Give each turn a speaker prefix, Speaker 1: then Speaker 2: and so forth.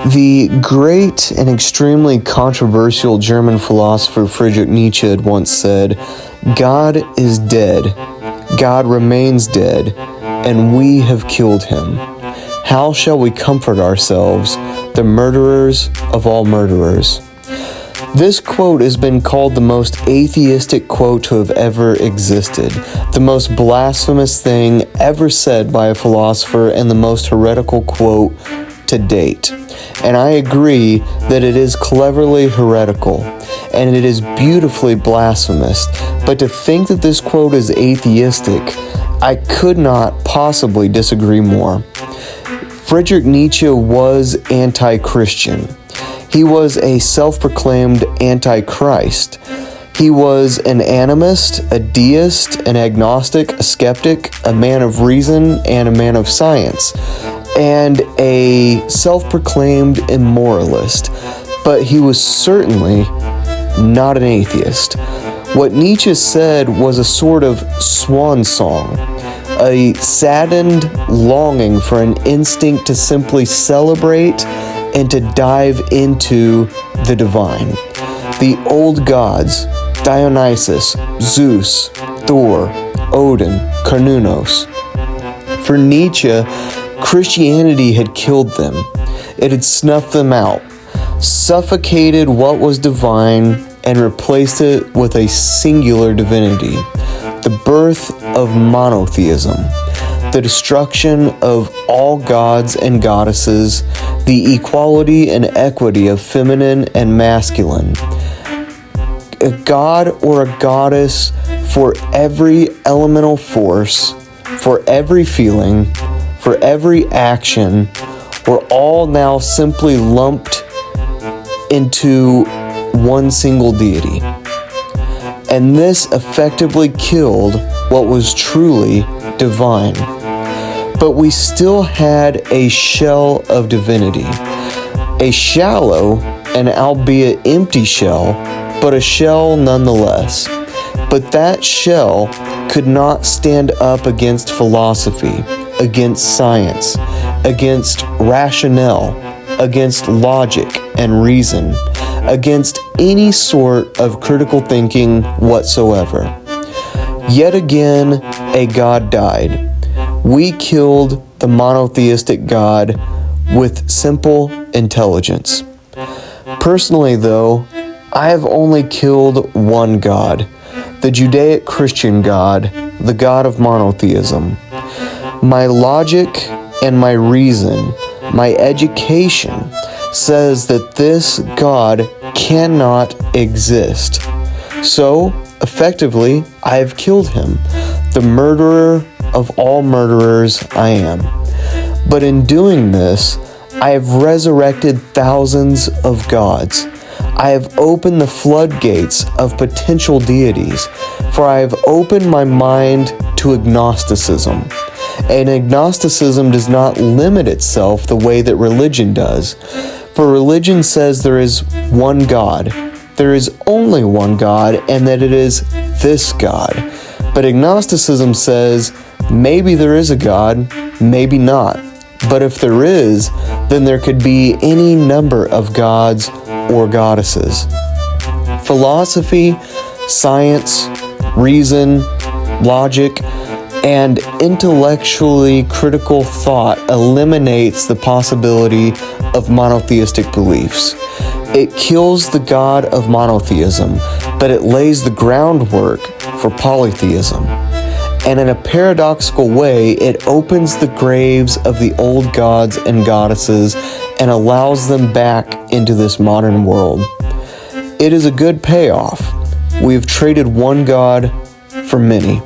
Speaker 1: The great and extremely controversial German philosopher Friedrich Nietzsche had once said, "God is dead, God remains dead, and we have killed him. How shall we comfort ourselves, the murderers of all murderers?" This quote has been called the most atheistic quote to have ever existed, the most blasphemous thing ever said by a philosopher, and the most heretical quote to date. And I agree that it is cleverly heretical, and it is beautifully blasphemous, but to think that this quote is atheistic, I could not possibly disagree more. Friedrich Nietzsche was anti-Christian. He was a self-proclaimed antichrist. He was an animist, a deist, an agnostic, a skeptic, a man of reason, and a man of science, and a self-proclaimed immoralist. But he was certainly not an atheist. What Nietzsche said was a sort of swan song, a saddened longing for an instinct to simply celebrate and to dive into the divine. The old gods, Dionysus, Zeus, Thor, Odin, Carnunos. For Nietzsche, Christianity had killed them. It had snuffed them out, suffocated what was divine, and replaced it with a singular divinity. The birth of monotheism, the destruction of all gods and goddesses, the equality and equity of feminine and masculine. A god or a goddess for every elemental force, for every feeling, for every action, were all now simply lumped into one single deity. And this effectively killed what was truly divine. But we still had a shell of divinity, a shallow and albeit empty shell, but a shell nonetheless. But that shell could not stand up against philosophy, against science, against rationale, against logic and reason, against any sort of critical thinking whatsoever. Yet again, a god died. We killed the monotheistic God with simple intelligence. Personally, though, I have only killed one God, the Judaic-Christian God, the God of monotheism. My logic and my reason, my education, says that this God cannot exist. So, effectively, I have killed him, the murderer of all murderers I am. But in doing this, I have resurrected thousands of gods. I have opened the floodgates of potential deities, for I have opened my mind to agnosticism. And agnosticism does not limit itself the way that religion does. For religion says there is one God, there is only one God, and that it is this God. But agnosticism says maybe there is a God, maybe not. But if there is, then there could be any number of gods or goddesses. Philosophy, science, reason, logic, and intellectually critical thought eliminates the possibility of monotheistic beliefs. It kills the God of monotheism, but it lays the groundwork for polytheism. And in a paradoxical way, it opens the graves of the old gods and goddesses and allows them back into this modern world. It is a good payoff. We have traded one God for many.